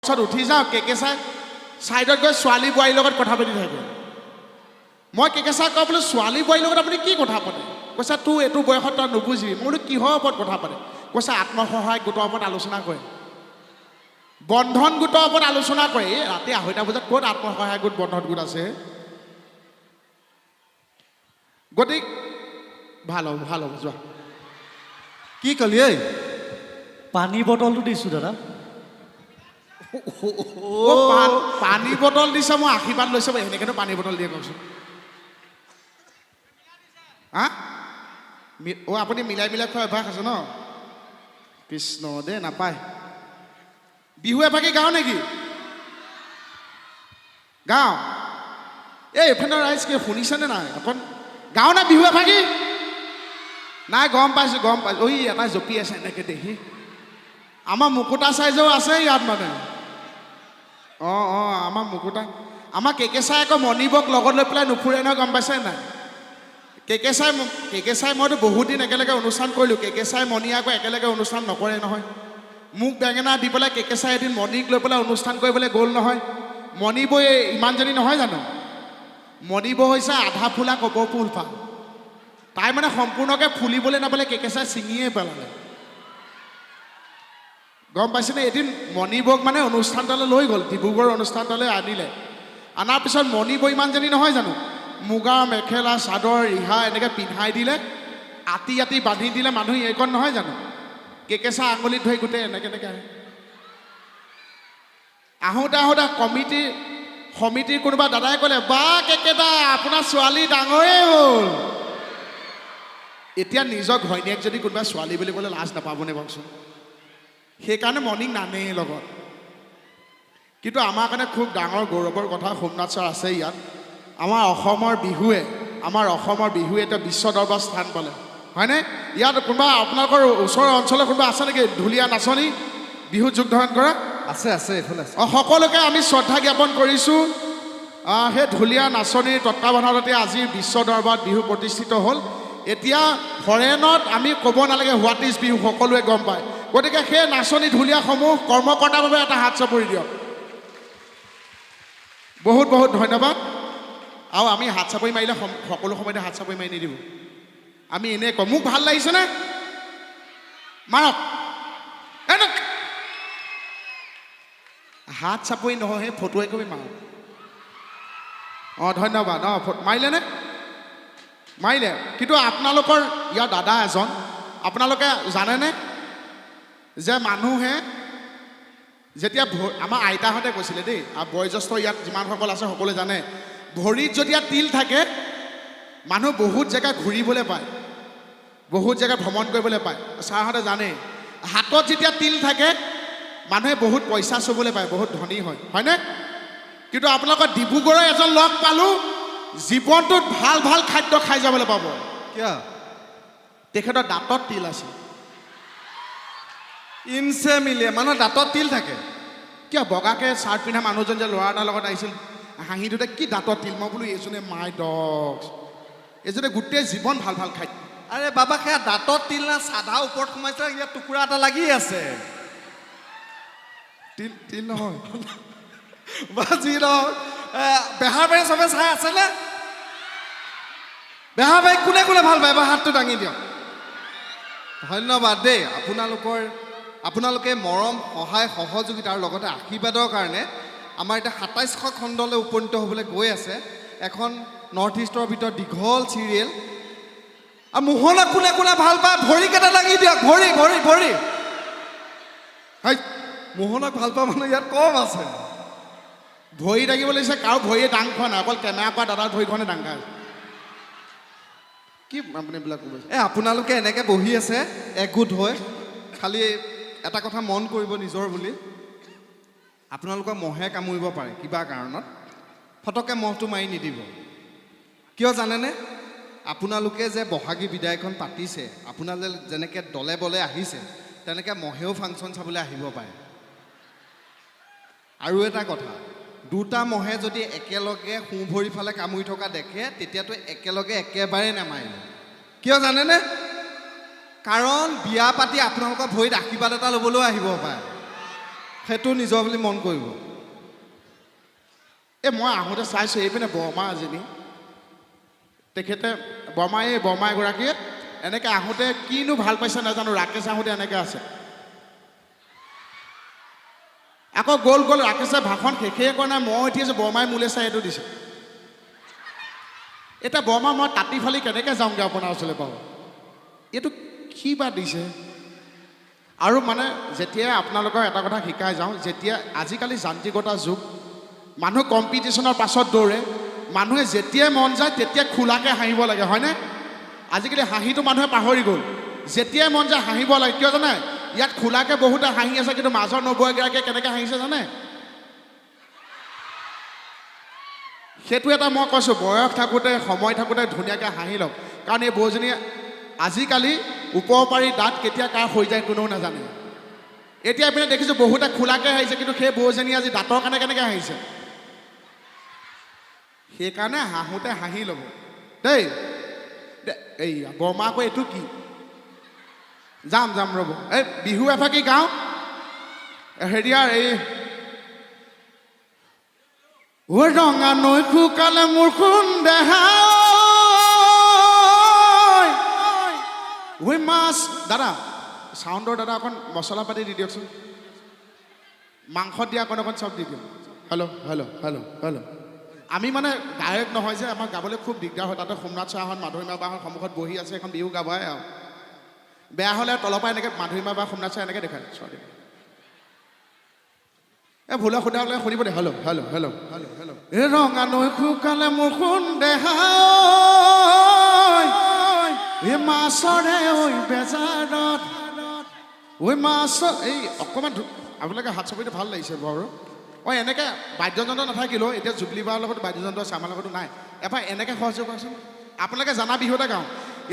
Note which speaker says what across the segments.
Speaker 1: বাছত উঠি যাওঁ কেকেচাই ছাইডত গৈ ছোৱালী বোৱাৰীৰ লগত কথা পাতি থাকে মই কেকেচাই কওঁ বোলো ছোৱালী বোৱাৰীৰ লগত আপুনি কি কথা পাতে কৈছা তোৰ এইটো বয়সত তই নুবুজিবি মই বোলো কিহৰ ওপৰত কথা পাতে কৈছা আত্মসহায়ক গোটৰ ওপৰত আলোচনা কৰে বন্ধন গোটৰ ওপৰত আলোচনা কৰে এই ৰাতি 2:30 বজাত ক'ত আত্মসহায়ক গোট বন্ধন গোট আছে গতিক ভাল হ'ব যোৱা
Speaker 2: কি কলি ঐ পানী বটলটো দিছোঁ দাদা
Speaker 1: পানী বটল দিছে মই আশীৰ্বাদ লৈছোঁ এনেকেনো পানী বটল দিয়ে কওকচোন হা আপুনি মিলাই খোৱা অভ্যাস আছে ন কৃষ্ণ দে নাপায় বিহু এভাগি গাওঁ নেকি গাওঁ এই এইফালে ৰাইজ কি শুনিছেনে নাই অকণ গাওঁ না বিহু এভাগি নাই গম পাইছোঁ ঐ এটা জপি আছে এনেকৈ দেখি আমাৰ মুকুতা চাইজেও আছে ইয়াত মানে অঁ আমাৰ মুকুতা আমাৰ কেকেচাই আকৌ মণিবক লগত লৈ পেলাই নুফুৰে নহয় গম পাইছে নাই কেকেচাই মইতো বহুত দিন একেলগে অনুষ্ঠান কৰিলোঁ কেকেচাই মণি আকৌ একেলগে অনুষ্ঠান নকৰে নহয় মোক বেঙেনা দি পেলাই কেকেচাই এদিন মণিক লৈ পেলাই অনুষ্ঠান কৰিবলৈ গ'ল নহয় মণিবৈ ইমানজনী নহয় জানো মণিবৈ হৈছে আধা ফুলা কপৌ ফুল পাল তাই মানে সম্পূৰ্ণকৈ ফুলিবলৈ নাপালে কেকেচাই ছিঙিয়ে পেলালে গম পাইছেনে এদিন মণিবক মানে অনুষ্ঠানটালৈ লৈ গ'ল ডিব্ৰুগড় অনুষ্ঠানটালৈ আনিলে অনাৰ পিছত মণিবৈ ইমানজনী নহয় জানো মুগা মেখেলা চাদৰ ৰিহা এনেকৈ পিন্ধাই দিলে আতি বান্ধি দিলে মানুহ এইকণ নহয় জানো কেকেচা আঙুলিত ধৰি গোটেই এনেকৈ আহোঁতে সমিতিৰ কোনোবা দাদাই ক'লে বা কেকেদা আপোনাৰ ছোৱালী ডাঙৰেই হ'ল এতিয়া নিজৰ ঘৈণীয়েক যদি কোনোবা ছোৱালী বুলি ক'লে লাজ নাপাবনে কওকচোন সেইকাৰণে মৰ্ণিং নানেই লগত কিন্তু আমাৰ কাৰণে খুব ডাঙৰ গৌৰৱৰ কথা সোমনাথ ছাৰ আছে ইয়াত আমাৰ অসমৰ বিহুৱে এতিয়া বিশ্ব দৰবাৰত স্থান পালে হয়নে ইয়াত কোনোবা আপোনালোকৰ ওচৰৰ অঞ্চলৰ কোনোবা আছে নেকি ঢুলীয়া নাচনী বিহুত যোগদান কৰা
Speaker 2: আছে এইফালে আছে
Speaker 1: সকলোকে আমি শ্ৰদ্ধা জ্ঞাপন কৰিছোঁ সেই ঢুলীয়া নাচনীৰ তত্বাৱধানতে আজি বিশ্ব দৰবাৰত বিহু প্ৰতিষ্ঠিত হ'ল এতিয়া ফৰেনত আমি ক'ব নালাগে হোৱাট ইজ বিহু সকলোৱে গম পায় গতিকে সেই নাচনী ঢুলীয়াসমূহ কৰ্মকৰ্তাৰ বাবে এটা হাত চাপৰি দিয়ক বহুত ধন্যবাদ আৰু আমি হাত চাপৰি মাৰিলে সকলো সময়তে হাত চাপৰি মাৰি নিদিব আমি এনেই কওঁ মোক ভাল লাগিছেনে মাৰক হাত চাপৰি নহয় সেই ফটো একপি মাৰক ধন্যবাদ মাৰিলেনে মাৰিলে কিন্তু আপোনালোকৰ ইয়াৰ দাদা এজন আপোনালোকে জানেনে যে মানুহে যেতিয়া আমাৰ আইতাহঁতে কৈছিলে দেই আৰু বয়োজ্যেষ্ঠ ইয়াত যিমানসকল আছে সকলোৱে জানে ভৰিত যেতিয়া তিল থাকে মানুহ বহুত জেগা ঘূৰিবলৈ পায় বহুত জেগা ভ্ৰমণ কৰিবলৈ পায় ছাৰহঁতে জানে হাতত যেতিয়া তিল থাকে মানুহে বহুত পইচা চুবলৈ পায় বহুত ধনী হয়নে কিন্তু আপোনালোকৰ ডিব্ৰুগড়ৰ এজন লগ পালোঁ জীৱনটোত ভাল খাদ্য খাই যাবলৈ পাব
Speaker 2: কিয়
Speaker 1: তেখেতৰ দাঁতত তিল আছে
Speaker 2: ইনচে মিলিয়ে মানুহৰ দাঁতত তিল থাকে
Speaker 1: কিয় বগাকৈ চাৰ্ট পিন্ধা মানুহজন যে ল'ৰা এটাৰ লগত আহিছিল হাঁহি ধোঁতে কি দাঁতত তিল মই বোলো এইজনে মাই ডগছ এইজনে গোটেই জীৱন ভাল খাদ্য
Speaker 2: আৰে বাবা সেয়া দাঁতত তিল না চাধা ওপৰত সোমাইছে ইয়াত টুকুৰা এটা লাগি আছে
Speaker 1: তিল নহয়
Speaker 2: বা যি নহওক বেহাৰ বাৰী চবে চাই আছেনে বেহাৰ বাৰী কোনে ভাল পায় বা হাতটো দাঙি দিয়ক ধন্যবাদ দেই আপোনালোকে মৰম সহায় সহযোগিতাৰ লগতে আশীৰ্বাদৰ কাৰণে আমাৰ এতিয়া ২৭০০ খণ্ডলৈ উপনীত হ'বলৈ গৈ আছে এখন নৰ্থ ইষ্টৰ ভিতৰত দীঘল চিৰিয়েল আৰু মোহনক কোনে ভাল পায় ভৰিকেইটা দাঙি দিয়ক ভৰি মোহনক ভাল পোৱা মানুহ ইয়াত কম আছে
Speaker 1: ভৰি দাঙিব লাগিছে কাৰো ভৰিয়ে দাং খোৱা নাই অকল কেমেৰা পৰা দাদাৰ ভৰিখনে দাং খায় কি আপুনি এইবিলাক ক'ব
Speaker 2: আপোনালোকে এনেকৈ বহি আছে একগোট হৈ খালি এটা কথা মন কৰিব নিজৰ বুলি আপোনালোকক মহে কামুৰিব পাৰে কিবা কাৰণত ফটককৈ মহটো মাৰি নিদিব কিয় জানেনে আপোনালোকে যে বহাগী বিদায়খন পাতিছে আপোনালোকে যেনেকৈ দলে বলে আহিছে তেনেকৈ মহেও ফাংচন চাবলৈ আহিব পাৰে আৰু এটা কথা দুটা মহে যদি একেলগে সোঁ ভৰি ফালে কামুৰি থকা দেখে তেতিয়াতো একেলগে একেবাৰে নামাৰিব কিয় জানেনে কাৰণ বিয়া পাতি আপোনালোকৰ ভৰিত আশীৰ্বাদ এটা ল'বলৈ আহিব পাৰে সেইটো নিজৰ বুলি মন কৰিব।
Speaker 1: এই মই আহোঁতে চাইছোঁ এইপিনে বৰমা এজনী, তেখেতে বৰমা এগৰাকীয়ে এনেকৈ আহোঁতে কিনো ভাল পাইছে নাজানো, ৰাকেশ আহোঁতে এনেকৈ আছে। আকৌ গ'ল ৰাকেশে ভাষণ শেষেই কৰা নাই, মই উঠি আছোঁ, বৰমাই মোলৈ চাই এইটো দিছে। এতিয়া বৰমা মই তাঁতি ফালি কেনেকৈ যাওঁগৈ আপোনাৰ ওচৰলৈ পাব, এইটো কি বা দিছে। আৰু মানে যেতিয়াই আপোনালোকৰ এটা কথা শিকাই যাওঁ, যেতিয়া আজিকালি যান্ত্ৰিকতা যুগ, মানুহ কম্পিটিশ্যনৰ পাছত দৌৰে, মানুহে যেতিয়াই মন যায় তেতিয়াই খোলাকৈ হাঁহিব লাগে, হয়নে? আজিকালি হাঁহিটো মানুহে পাহৰি গ'ল। যেতিয়াই মন যায় হাঁহিব লাগে, কিয় জানে? ইয়াত খোলাকৈ বহুতে হাঁহি আছে, কিন্তু মাজৰ নবৌগৰাকীয়ে কেনেকৈ হাঁহিছে জানে? সেইটো এটা মই কৈছোঁ, বয়স থাকোঁতে সময় থাকোঁতে ধুনীয়াকৈ হাঁহি লওক। কাৰণ এই বৌজনীয়ে আজিকালি ওপৰ পাৰি দাঁত কেতিয়া কাৰ হৈ যায় কোনেও নাজানে। এতিয়া এইপিনে দেখিছোঁ বহুতে খোলাকৈ হাঁহিছে, কিন্তু সেই বৌজনী আজি দাঁতৰ কাৰণে কেনেকৈ হাঁহিছে। সেইকাৰণে হাঁহোতে হাঁহি ল'ব দেই। এই বৰমা আকৌ এইটো কি? যাম ৰ'ব, এই বিহু এফাকি গাওঁ হেৰিয়াৰ এই ৰঙা নৈ শুকালে মোৰ সোণ দেহা ঐ মাছ। দাদা চাউণ্ডৰ দাদা অকণ মছলা পাতি দি দিয়কচোন, মাংসত দিয়া অকণ চব দি দিয়ক। হেল্ল'। আমি মানে গায়ক নহয় যে, আমাৰ গাবলৈ খুব দিগদাৰ হয়। তাতে সোমনাথ ছাৰহঁত মাধুৰীমা বাহঁত সন্মুখত বহি আছে, এখন বিহু গাবই আৰু বেয়া হ'লে তলৰ পৰা এনেকৈ মাধুৰীমা বা সোমনাথ ছাৰ এনেকৈ দেখায়। চৰি এই ভুলে সোধা হ'লে শুনিব দে। হেল্ল'। এই ৰঙা নৈ শুকালে মোৰ সোণ দেহা ঐ মাছৰে ঐ বেজাৰত ঐ মাছ। এই অকণমান আপোনালোকে হাত চাপিটো ভাল লাগিছে বাৰু। এনেকৈ বাদ্যযন্ত্ৰ নাথাকিলেও এতিয়া জুবলি বাৰ লগত বাদ্যযন্ত্ৰ আছে, আমাৰ লগতো নাই। এবাৰ এনেকৈ সহযোগ কৰকচোন, আপোনালোকে জানা বিহু এটা গাওঁ।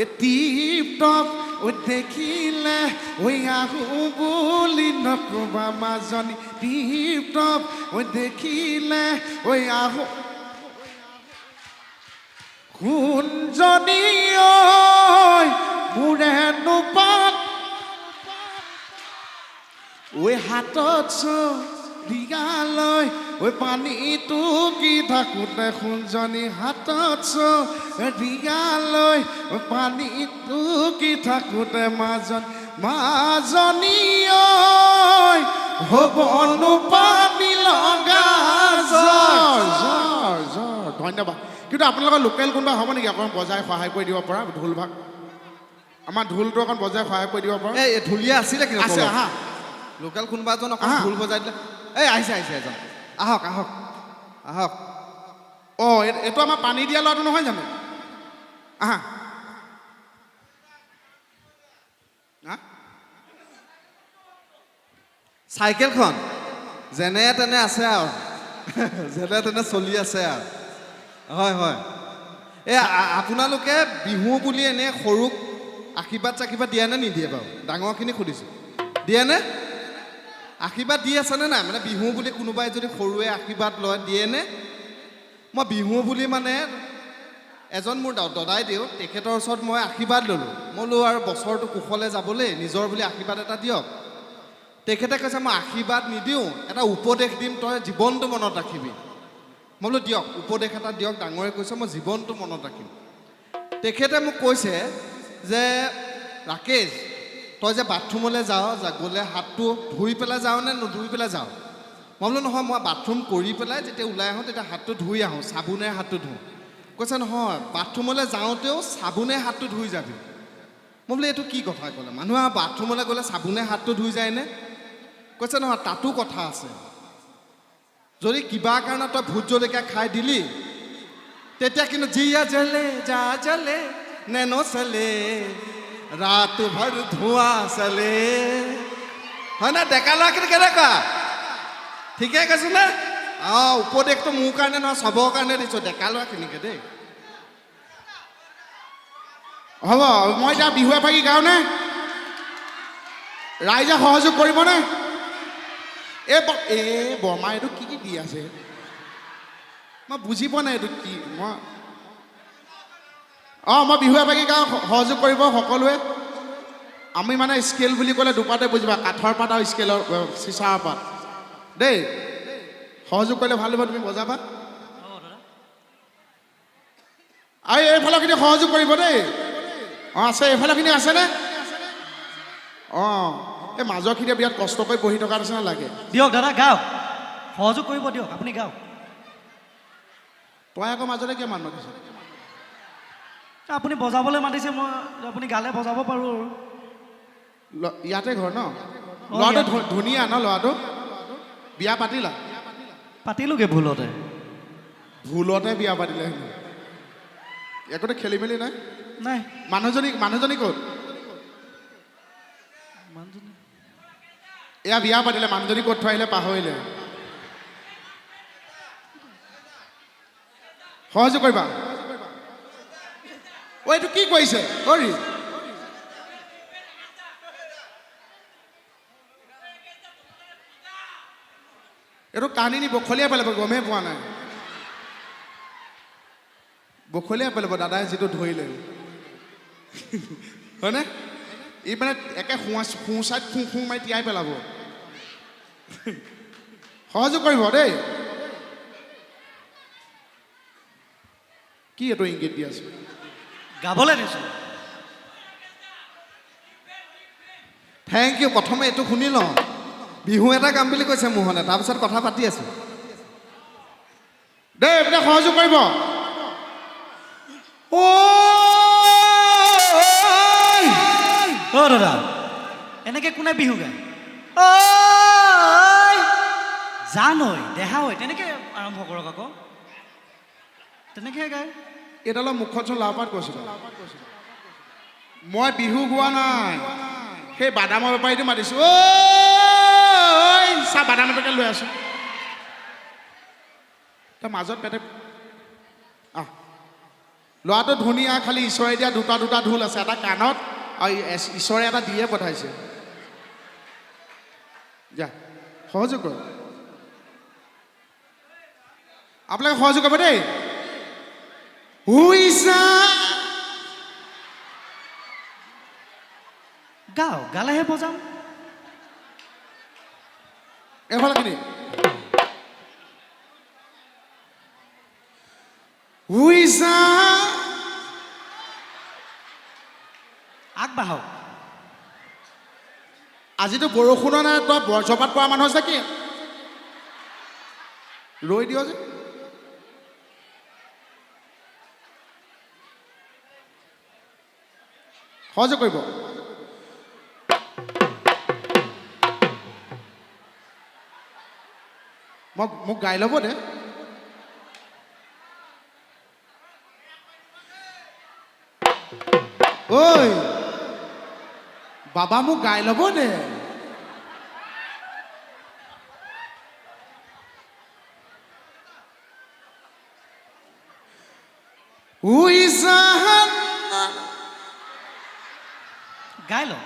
Speaker 1: এই টিপ টপ ঐ দেখিলে ঐ আহো বুলি নকবা মাজনী, টিপ টপ ঐ দেখিলে ঐ আহো কোনজনী ঐ মোৰে নোপাত ঐ হাতত দিয়ালৈ ঐ পানীটো কি থাকোঁতে সোণজনী হাতত দিয়ালৈ ঐ পানীটো কি থাকোঁতে মাজনী ঐ হ'ব নোপানী লগা জ্বৰ। ধন্যবাদ। কিন্তু আপোনালোকৰ লোকেল কোনোবা হ'ব নেকি অকণ বজাই সহায় কৰি দিব পৰা? ঢোল ভাগ আমাৰ ঢোলটো অকণ বজাই সহায় কৰি দিব পৰা?
Speaker 2: এই ঢুলীয়া আছিলে কিন্তু
Speaker 1: আছে হা,
Speaker 2: লোকেল কোনোবা এজন অকণ ঢোল বজাই দিলে। এই আহিছে এজন, আহক।
Speaker 1: এইটো আমাৰ পানী দিয়া ল'ৰাটো নহয় জানো? আহা
Speaker 2: চাইকেলখন যেনে তেনে আছে আৰু যেনে তেনে চলি আছে আৰু। হয় এই আপোনালোকে বিহু বুলি এনে সৰুক আশীৰ্বাদ চাশীৰ্বাদ দিয়ে নে নিদিয়ে বাৰু? ডাঙৰখিনিক সুধিছোঁ, দিয়েনে? আশীৰ্বাদ দি আছেনে নাই? মানে বিহু বুলি কোনোবাই যদি সৰুৱে আশীৰ্বাদ লয় দিয়েনে? মই বিহু বুলি মানে এজন মোৰ দদাই দিওঁ, তেখেতৰ ওচৰত মই আশীৰ্বাদ ল'লোঁ। মই বোলো আৰু বছৰটো কুশলে যাবলৈ নিজৰ বুলি আশীৰ্বাদ এটা দিয়ক। তেখেতে কৈছে মই আশীৰ্বাদ নিদিওঁ, এটা উপদেশ দিম, তই জীৱনটো মনত ৰাখিবি। মই বোলো দিয়ক, উপদেশ এটা দিয়ক। ডাঙৰে কৈছে মই জীৱনটো মনত ৰাখিম। তেখেতে মোক কৈছে যে ৰাকেশ, তই যে বাথৰুমলৈ গ'লে হাতটো ধুই পেলাই যাওঁ নে নুধুই পেলাই যাওঁ? মই বোলো নহয়, মই বাথৰুম কৰি পেলাই যেতিয়া ওলাই আহোঁ তেতিয়া হাতটো ধুই আহোঁ, চাবোনেৰে হাতটো ধুওঁ। কৈছে নহয়, বাথৰুমলৈ যাওঁতেও চাবোনে হাতটো ধুই যাবি। মই বোলো এইটো কি কথা ক'লে? মানুহে বাথৰুমলৈ গ'লে চাবোনে হাতটো ধুই যায়নে? কৈছে নহয়, তাতো কথা আছে। যদি কিবা কাৰণত তই ভোট জলকীয়া খাই দিলি, তেতিয়া কিন্তু জিয়া জ্বলে যা জ্বলে নেনো চলে ৰাত ভৰ ধোঁৱা চলে, হয় না? ডেকা ল'ৰাখিনি কেনেকুৱা? ঠিকে কৈছোঁ নে? উপদেশটো মোৰ কাৰণে নহয়, চবৰ কাৰণে দিছোঁ, ডেকা ল'ৰাখিনিকে দেই।
Speaker 1: হ'ব, মই এতিয়া বিহু এফাকি গাঁওনে? ৰাইজে সহযোগ কৰিবনে? বৰমা এইটো কি দি আছে? মই বুজি পোৱা নাই এইটো কি। মই বিহু এফাকি গাওঁ, সহযোগ কৰিব সকলোৱে। আমি মানে স্কেল বুলি ক'লে দুপাতে বুজিবা, কাঠৰ পাত আৰু স্কেলৰ চিচাৰৰ পাত। দেই সহযোগ কৰিলে ভাল হ'ব তুমি বজাবা আৰু এইফালৰখিনি সহযোগ কৰিব দেই অঁ আছে এইফালৰখিনি আছেনে অঁ এই মাজৰখিনি বিৰাট কষ্ট কৰি বহি থকা নিচিনা লাগে
Speaker 3: দিয়ক দাদা গাওক সহযোগ কৰিব দিয়ক আপুনি গাওক
Speaker 1: তই আকৌ মাজতে কিয় মানুহ দিছ
Speaker 3: আপুনি বজাবলৈ মাতিছে মই আপুনি গালে বজাব পাৰোঁ আৰু
Speaker 1: ইয়াতে ঘৰ ন
Speaker 3: অঁ,
Speaker 1: ল'ৰাটো
Speaker 3: ইয়াত।
Speaker 1: ধুনীয়া ন ল'ৰাটো বিয়া পাতিলা
Speaker 3: পাতিলোগে ভুলতে
Speaker 1: ভুলতে বিয়া পাতিলে হেনো একোতে খেলি মেলি নাই
Speaker 3: নাই
Speaker 1: মানুহজনী ক'ত
Speaker 3: মানুহজনী
Speaker 1: এয়া বিয়া পাতিলে মানুহজনী ক'ত থৈ আহিলে পাহৰিলে সহযোগ কৰিবা অ এইটো কি কৰিছে অৰি এইটো কাহিনী নি বখলিয়াই পেলাব গমেই পোৱা নাই বখলিয়াই পেলাব দাদাই যিটো ধৰিলে হয়নে ই মানে একে সোঁচাইত ফোঁ মাৰি তিয়াই পেলাব সহযোগ কৰিব দেই কি এইটো ইংগিত দি আছো
Speaker 3: গাবলৈ দিছোঁ
Speaker 2: থেংক ইউ প্ৰথমে এইটো শুনি লওঁ বিহু এটা গাম বুলি কৈছে মোহনে তাৰপিছত কথা পাতি আছোঁ
Speaker 1: দেই এইপিনে সহযোগ কৰিব
Speaker 3: অ' দাদা এনেকৈ কোনে বিহু গায় ঐ জানৈ দেহা ঐ তেনেকৈ আৰম্ভ কৰক আকৌ তেনেকৈ গায়
Speaker 1: এইডালৰ মুখত চোন লাওপাত কৈছিলো মই বিহু গোৱা নাই সেই বাদামৰ বেপাৰীটো মাতিছো ঐ চাহ বাদাম এপেকে লৈ আছো তই মাজত পেটে আহ ল'ৰাটো ধুনীয়া খালি ঈশ্বৰে দিয়া দুটা ঢোল আছে এটা কাণত আৰু ঈশ্বৰে এটা দিয়ে পঠাইছে যা সহযোগ কৰ আপোনালোকে সহযোগ কৰিব দেই হুইছা
Speaker 3: গাও গালেহে বজাম
Speaker 1: এফালেখিনি হুইছা
Speaker 3: আগবাঢ়ক
Speaker 1: আজিতো বৰষুণৰ নাই তই বজ্ৰপাত পৰা মানুহ আছে কি ৰৈ দিয় যে সহযোগ কৰিব মোক গাই ল'ব দে ঐ বাবা মোক গাই ল'ব দে
Speaker 3: গাই লওক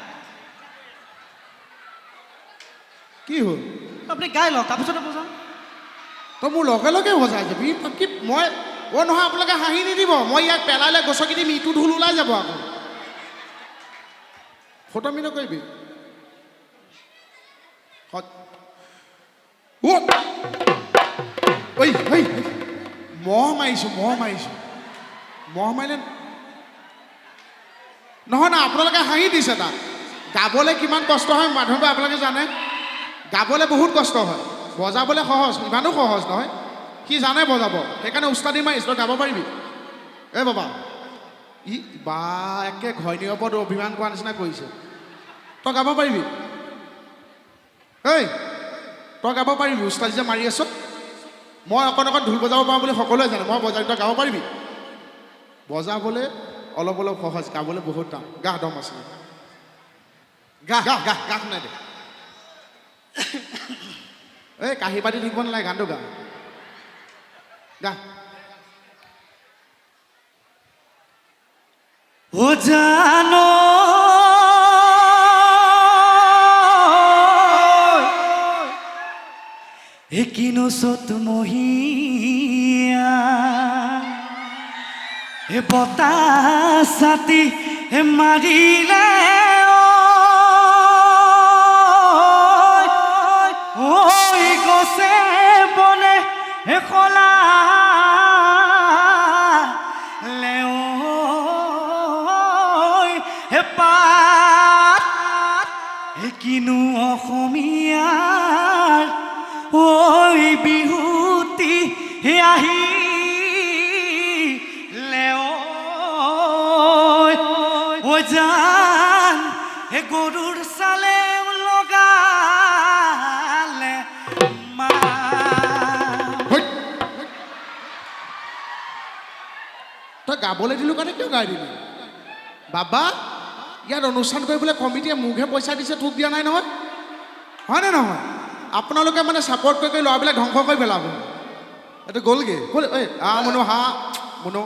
Speaker 1: কি হ'ল
Speaker 3: আপুনি গাই লওক তাৰপিছতে বজাম
Speaker 1: তই মোৰ লগে লগে বজাই যাবি কি মই অ' নহয় আপোনালোকে হাঁহি নিদিব মই ইয়াক পেলালে গছকি দিম ইটো ঢোল ওলাই যাব আকৌ ফটোমি নকৰিবি ঐ মহ মাৰিছোঁ মহ মাৰিলে নহয় না আপোনালোকে হাঁহি দিছে তাক গাবলৈ কিমান কষ্ট হয় মানুহবোৰে আপোনালোকে জানে গাবলৈ বহুত কষ্ট হয় বজাবলৈ সহজ ইমানো সহজ নহয় সি জানে বজাব সেইকাৰণে উস্তাদি মাৰিছ তই গাব পাৰিবি এই বাবা ই বা একে ঘৈণীৰ ওপৰত অভিমান কৰা নিচিনা কৰিছে তই গাব পাৰিবি এই তই গাব পাৰিবি উস্তাদি যে মাৰি আছ মই অকণ ঢোল বজাব পাৰোঁ বুলি সকলোৱে জানে মই বজাই তই গাব পাৰিবি বজাবলৈ অলপ সহজ গাবলৈ বহুত টান গা দম আছে গা শুনাই দে এই কাঁহী পাতি থাকিব নালাগে গানটো গা
Speaker 3: ও জানো কিনো চত মহিয়া বতাহ ছাতি মাৰিলে ঐ গছ গছে বনে খোলা পাত কিনো অসমীয়াৰ ঐ বিহুতি আহি ও জান গৰুৰ চালে লগালে মা
Speaker 1: তই গাবলৈ দিলোঁ কাৰণে কিয় গাই দিলি বাবা ইয়াত অনুষ্ঠান কৰিবলৈ কমিটিয়ে মোকহে পইচা দিছে তোক দিয়া নাই নহয় হয়নে নহয় আপোনালোকে মানে ছাপৰ্ট কৰি ল'ৰাবিলাক ধ্বংস কৰি পেলাব
Speaker 2: এইটো গ'লগৈ
Speaker 1: ঐ মুনু হা মুনু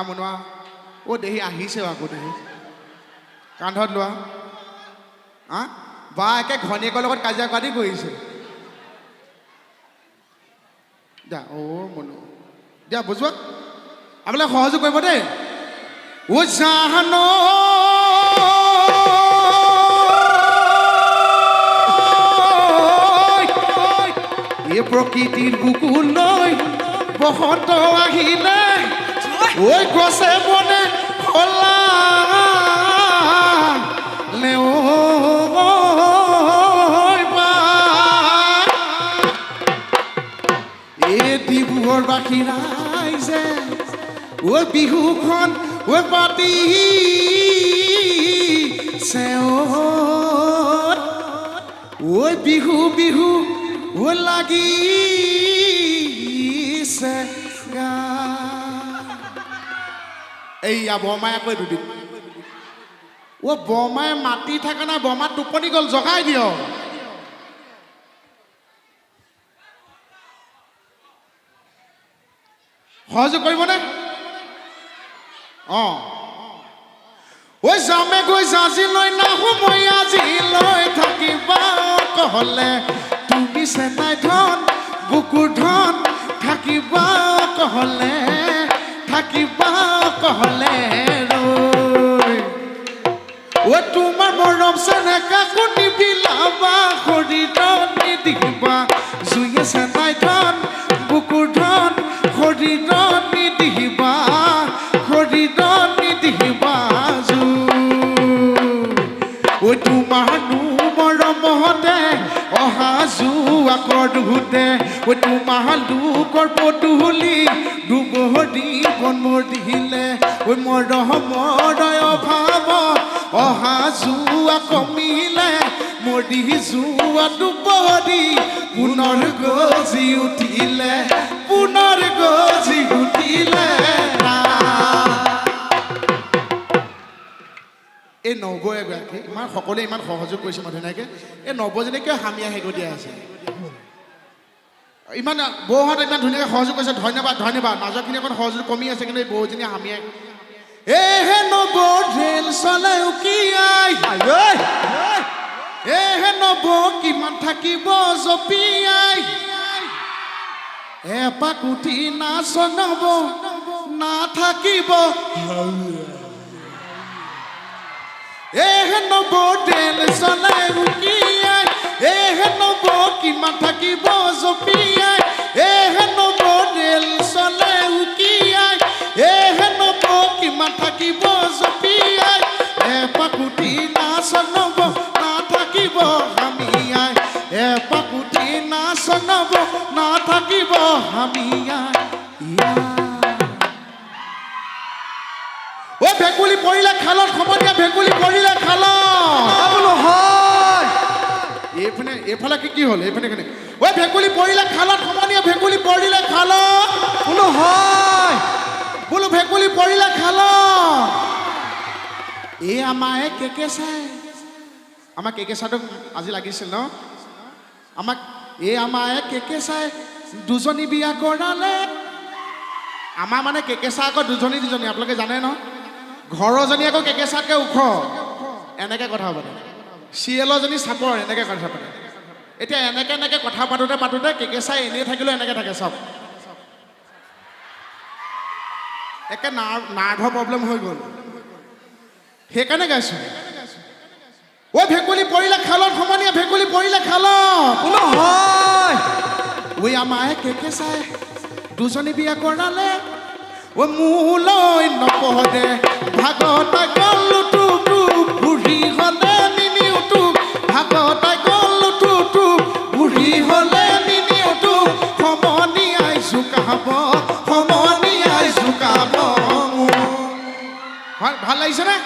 Speaker 1: মুনু অ' দেহি আহিছে আকৌ দেহি কান্ধত লোৱা বা একে ঘনীয়েকৰ লগত কাজিয়া কাটি কৰিছে দিয়া মুনু দিয়া বুজোৱা আপোনালোকে সহযোগ কৰিব দেই ও জানো এই প্ৰকৃতিৰ বুকুলৈ বসন্ত আহিলে ঐ গছে বনে খোলা এই ডিব্ৰুগড় বাসী ৰাইজে ঐ বিহুখন ঐ পাতি ঐ বিহু বিহু ঐ লাগিছে এইয়া বৰমাই আকৌ দুদিন বৰমাই মাতি থাকে নাই বৰমা টোপনি গ'ল জগাই দিয়ক সহযোগ কৰিবনে ঐ যামে গৈ জাজি লৈ নাহো মই আজি লৈ থাকিবা কহলে তুমি চেনাই ধন বুকুৰ ধন থাকিবা কহলে ঐ তোমাৰ মৰম চেনেকা কোনি বিলাবা শৰীৰত নিদিবা জুয়ে চেনাই ধন বুকুৰ ধন শৰীৰত নিদিবা ঐ তোমাৰ মৰমতে অহা যোৱা কৰোঁতে ঐ তোমাৰ লোকৰ পদূলি দুবহৰি বনমৰ দিলে ঐ মৰমৰ অভাৱ অহা যোৱা কমিলে মৰি যোৱা দুবহৰি পুনৰ গজি উঠিলে এই নৱ এগৰাকী ইমান সকলোৱে ইমান সহযোগ কৰিছে মই ধুনীয়াকৈ এই নৱজনে কিয় হামিয়া হেগো দিয়া আছে ইমান বৌহঁত ইমান ধুনীয়াকৈ সহযোগ কৰিছে ধন্যবাদ মাজৰখিনি অকণ সহযোগ কমি আছে কিন্তু এই বৌজনীয়ে হামিয়াই এহে নৱ ৰেল চলে উকিয়াই এহে নৱ কিমান থাকিব জপিয়াই এপাক উঠি নাচ নৱ নাথাকিব এহে নৱ ৰেল চলে উকিয়াই এহে নৱ কিমান থাকিব জপিয়াই এহে নৱ ৰেল চলে উকিয়াই এহে নৱ কিমান থাকিব জপিয়াই এপাক উঠি নাচ নৱ নাথাকিব হামিয়াই এপাক উঠি নাচ নৱ নাথাকিব হামিয়াই ঐ ভেকুলী পৰিলে খালত সমনীয়া ভেকুলী পৰিলে খালত এইফালে কি হ'ল এইফালে কেনে ঐ ভেকুলী পৰিলে খালত সমনীয়া ভেকুলী পৰিলে খালত বোলো ভেকুলী পৰিলে খালত এই আমাৰে কেকে চাই আমাক কেকে চাইটোক আজি লাগিছিল ন আমাক এই আমাৰে কেকে চাই দুজনী বিয়া কৰালে আমাৰ মানে কেকে চাই আকৌ দুজনী আপোনালোকে জানে ন ঘৰজনী আকৌ কেকে চাতকৈ ওখ এনেকৈ কথা পাতে চিৰিয়েলৰজনী চাপৰ এনেকৈ কথা পাতে এতিয়া এনেকৈ কথা পাতোতে কেকে চাই এনেই থাকিলেও এনেকৈ থাকে চব একে নাৰ্ভৰ প্ৰব্লেম হৈ গ'ল সেইকাৰণে গাইছোঁ ঐ ভেকুলী পৰিলে খালত সমনীয়া ভেকুলী পৰিলে খালত
Speaker 2: বোলো হয়
Speaker 1: ঐ আমায় কেকে চাই দুজনী বিয়া কৰালে ঐ মোলৈ নপহৰে ভাগতাই গ'লো টুকু বুঢ়ী হ'লে নিনিওটো ভাগতাই গ'লো টুকু বুঢ়ী হ'লে নিনিওটো সমনীয়াই জোকাব সমনীয়াই জোকাব ভাল লাগিছেনে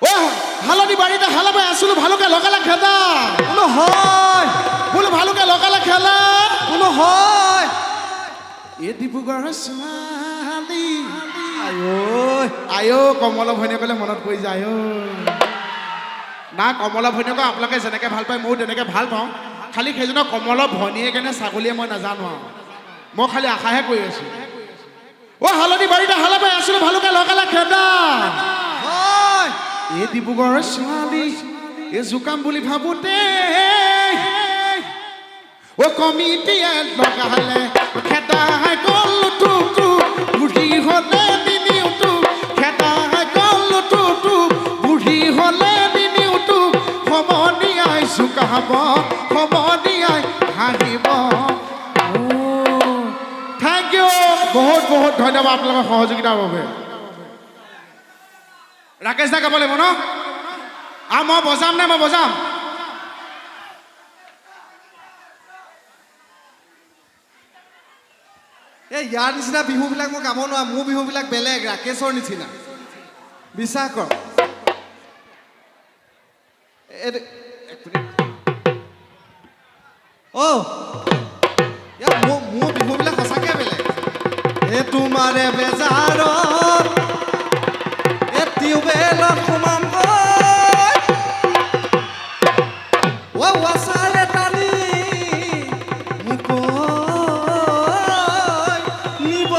Speaker 1: ঐ হালধি বাৰীতে হালা বাই আছিলো ভালুকে লগালে খেদা
Speaker 2: বোলো হয়
Speaker 1: বোলো ভালুকে লগালে খেলা
Speaker 2: বোলো হয়
Speaker 1: এই ডিব্ৰুগড়ৰ ছোৱালী
Speaker 2: আঐ
Speaker 1: আয়ো কমল ভৈনীয়েকলে মনত পৰি যায় অ না কমল ভৈনীয়েকক আপোনালোকে যেনেকৈ ভাল পায় ময়ো তেনেকৈ ভাল পাওঁ খালি সেইজনক কমল ভনীয়েকে নে ছাগলীয়ে মই নাজানো আৰু মই খালি আশাহে কৰি আছো অ হালধি বাৰীতে হালা বাই আছিলো ভালুকে লগালে খেদা
Speaker 2: হয়
Speaker 1: এই ডিব্ৰুগড়ৰ ছোৱালী এই জোকাম বুলি ভাবোতে ও কমিটিয়ে লগালে খেদাই গ'লো টুকু বুঢ়ী হ'লে নিনিওটো খেদাই গ'লো টুকু বুঢ়ী হ'লে নিনিওটো সমনীয়াই জোকাব সমনীয়াই হাঁহিব থেংক ইউ বহুত বহুত ধন্যবাদ আপোনালোকৰ সহযোগিতাৰ বাবে ৰাকেশ দা গাব লাগিব ন মই বজাম নে মই বজাম
Speaker 2: এই ইয়াৰ নিচিনা বিহুবিলাক মই গাব নোৱাৰো মোৰ বিহুবিলাক বেলেগ ৰাকেশৰ নিচিনা বিশ্বাস কৰ মোৰ বিহুবিলাক সঁচাকৈ বেলেগ এই তোমাৰে বেজাৰত এই টিউবেলত সোমাম ৱাচাৰে টানি মোক নিব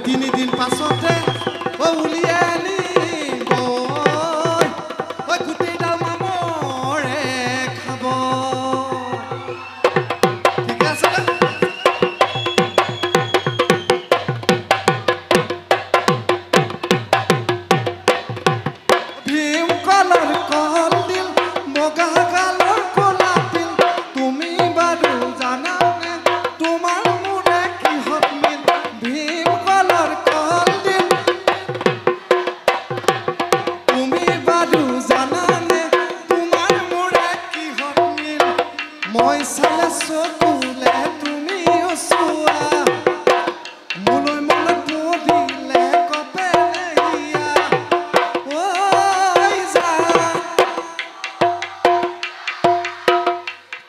Speaker 2: তিনিদিন পাছতে উলিয়াই নিব গোটেইডাল মামৰে খাব ঠিক আছে নে ভীম কলৰ কলডিল বগা গালৰ কলা তিল তুমি বাৰু জানানে তোমাৰ মোৰে কিহত মিল ভীম কলৰ কলডিল তুমি বাৰু জানানে তোমাৰ মোৰে কিহত মিল মই চালে চকুলে তুমিও চোৱা মোলৈ মনত পৰিলে কপে নেহিয়া ঐ যা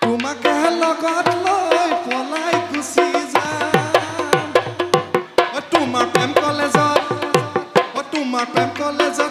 Speaker 2: তোমাকে লগত লৈ পলাই গুচি যাম তোমাৰ প্ৰেম কলেজত